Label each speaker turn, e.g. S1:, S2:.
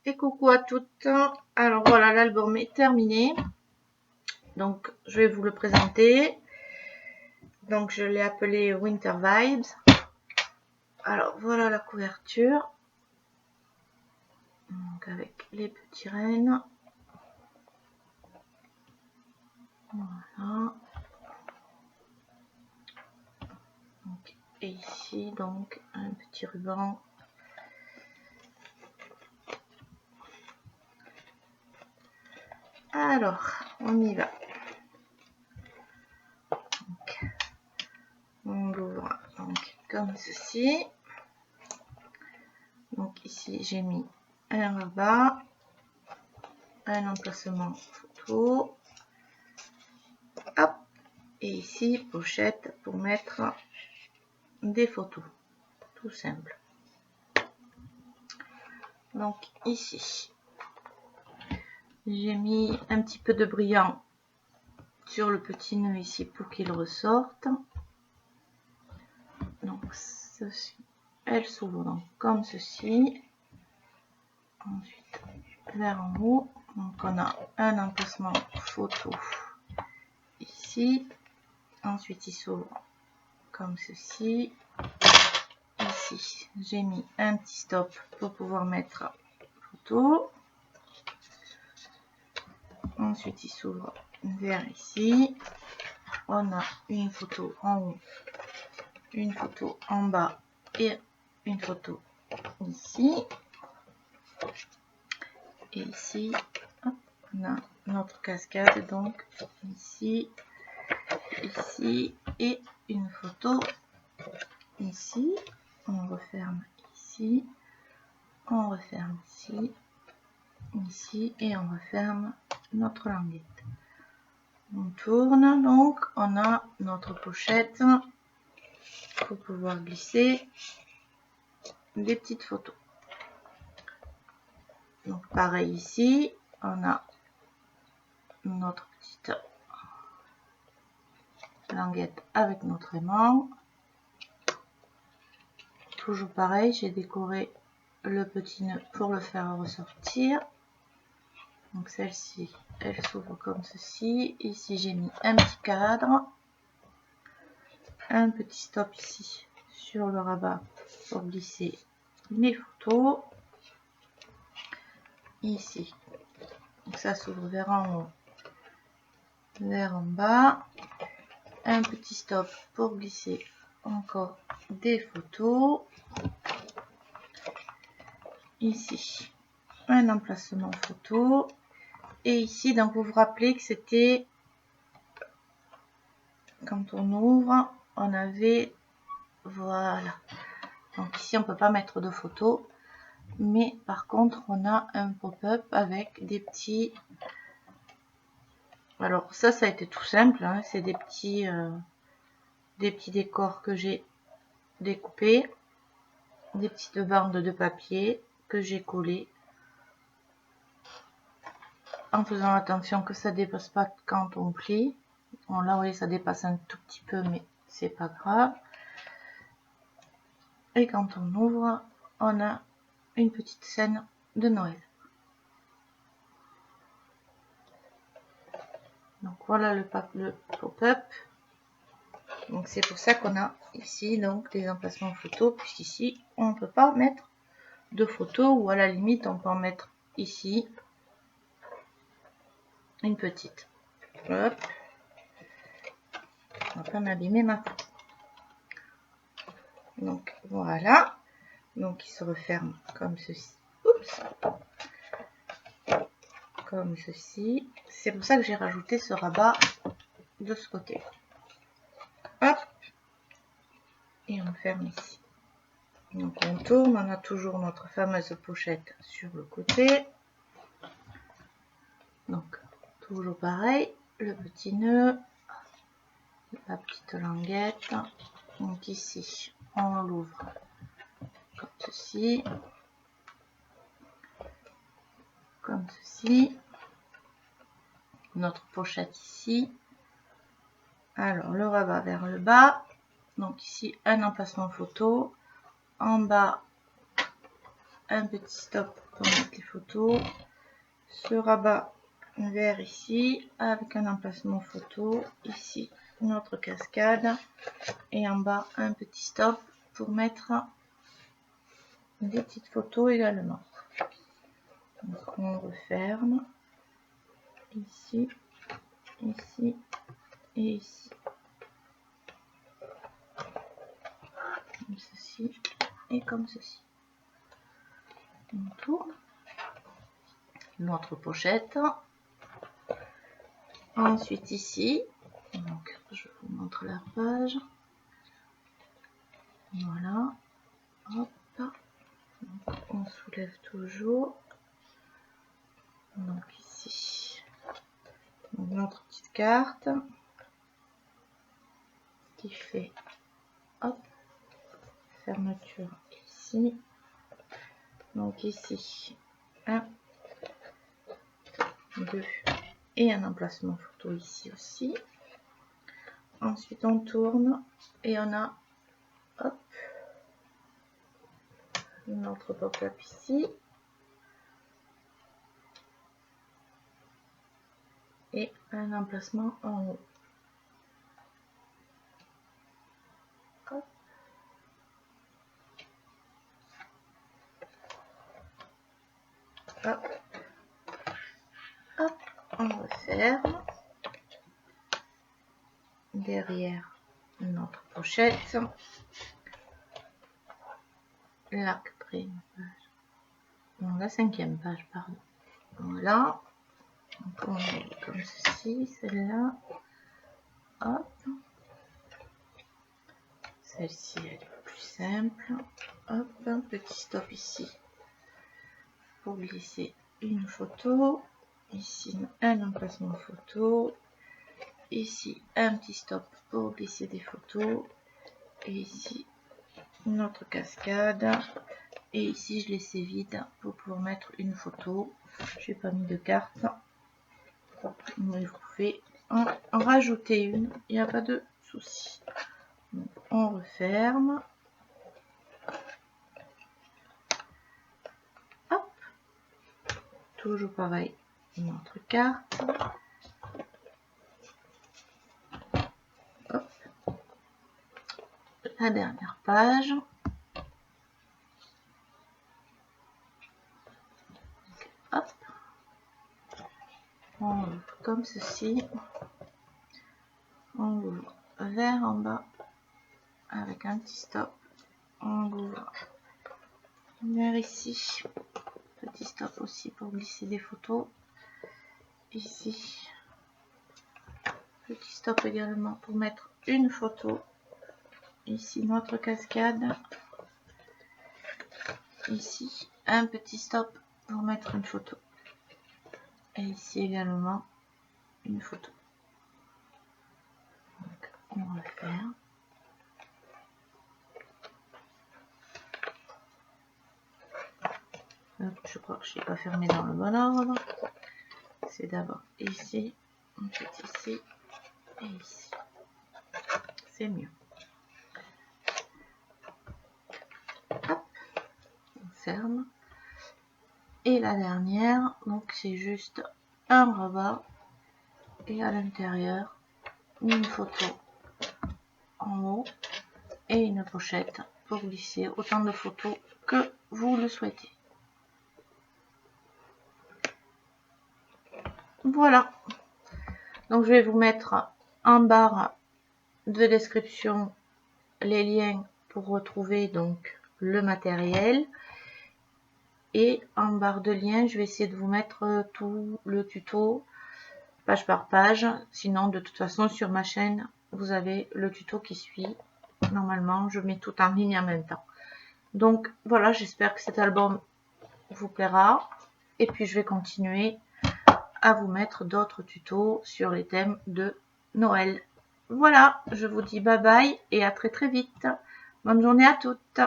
S1: Et coucou à toutes. Alors voilà, l'album est terminé. Donc je vais vous le présenter. Donc je l'ai appelé Winter Vibes. Alors voilà la couverture. Donc avec les petits rennes. Voilà. Donc, et ici donc un petit ruban. Alors, on y va. Donc, on l'ouvre donc comme ceci. Donc ici j'ai mis un rabat, un emplacement photo. Hop. Et ici pochette pour mettre des photos. Tout simple. Donc ici j'ai mis un petit peu de brillant sur le petit nœud ici pour qu'il ressorte. Donc ceci, elle s'ouvre donc comme ceci. Ensuite vers en haut, donc on a un emplacement photo ici. Ensuite il s'ouvre comme ceci. Ici j'ai mis un petit stop pour pouvoir mettre photo. Ensuite il s'ouvre vers ici. On a une photo en haut, une photo en bas et une photo ici. Et ici, hop, on a notre cascade, donc ici, ici et une photo ici. On referme ici, on referme ici, ici et on referme notre languette. On tourne, donc on a notre pochette pour pouvoir glisser des petites photos. Donc pareil ici, on a notre petite languette avec notre aimant. Toujours pareil, j'ai décoré le petit nœud pour le faire ressortir. Donc celle-ci, elle s'ouvre comme ceci. Ici j'ai mis un petit cadre, un petit stop ici sur le rabat pour glisser mes photos. Ici, donc ça s'ouvre vers en haut, vers en bas. Un petit stop pour glisser encore des photos. Ici, un emplacement photo. Et ici, donc vous vous rappelez que c'était, quand on ouvre, on avait, voilà. Donc ici, on peut pas mettre de photos. Mais par contre, on a un pop-up avec des petits... Alors ça a été tout simple, hein. C'est des petits décors que j'ai découpés, des petites bandes de papier que j'ai collées, en faisant attention que ça dépasse pas quand on plie. Bon là, vous voyez, ça dépasse un tout petit peu, mais c'est pas grave. Et quand on ouvre, on a une petite scène de Noël. Donc voilà le pop-up. Donc c'est pour ça qu'on a ici donc des emplacements photos, puisqu'ici on ne peut pas mettre de photos, ou à la limite on peut en mettre ici une petite. Hop. On va pas m'abîmer ma photo. Donc voilà. Donc il se referme comme ceci. Oups. Comme ceci. C'est pour ça que j'ai rajouté ce rabat de ce côté. Hop. Et on ferme ici. Donc on tourne, on a toujours notre fameuse pochette sur le côté. Donc toujours pareil, le petit nœud, la petite languette. Donc ici on l'ouvre comme ceci, comme ceci. Notre pochette ici. Alors le rabat vers le bas. Donc ici un emplacement photo. En bas un petit stop pour mettre les photos. Ce rabat vers ici avec un emplacement photo. Ici notre cascade et en bas un petit stop pour mettre des petites photos également. Donc on referme ici, ici et ici. Comme ceci et comme ceci. On tourne notre pochette. Ensuite ici, donc je vous montre la page. Voilà. Hop. Donc, on soulève toujours. Donc ici, donc, notre petite carte qui fait hop, fermeture ici. Donc ici, 1, 2 et un emplacement photo ici aussi. Ensuite on tourne et on a hop, notre pop-up ici. Et un emplacement en haut. Hop. Hop. Hop. On referme. Derrière notre pochette. La quatrième page. Non, la cinquième page, pardon. Voilà. Donc on met comme ceci, celle-là. Hop. Celle-ci, elle est plus simple. Hop, un petit stop ici pour glisser une photo. Ici, un emplacement photo. Ici, un petit stop pour glisser des photos. Et ici, notre cascade. Et ici, je laissais vide pour pouvoir mettre une photo. Je n'ai pas mis de carte. Mais vous pouvez en rajouter une. Il n'y a pas de souci. Donc, on referme. Hop. Toujours pareil. Notre carte. Hop. La dernière page. Hop. On ouvre comme ceci. On ouvre vers en bas avec un petit stop. On ouvre vers ici. Petit stop aussi pour glisser des photos. Ici. Petit stop également pour mettre une photo. Ici notre cascade. Ici un petit stop pour mettre une photo. Et ici également une photo. Donc on va faire. Je crois que je n'ai pas fermé dans le bon ordre. C'est d'abord ici, ensuite ici et ici. C'est mieux. Hop, on ferme. Et la dernière, donc c'est juste un rabat et à l'intérieur une photo en haut et une pochette pour glisser autant de photos que vous le souhaitez. Voilà. Donc je vais vous mettre en barre de description les liens pour retrouver donc le matériel. Et en barre de liens, je vais essayer de vous mettre tout le tuto page par page. Sinon, de toute façon, sur ma chaîne, vous avez le tuto qui suit. Normalement, je mets tout en ligne en même temps. Donc, voilà, j'espère que cet album vous plaira. Et puis, je vais continuer à vous mettre d'autres tutos sur les thèmes de Noël. Voilà, je vous dis bye bye et à très très vite. Bonne journée à toutes.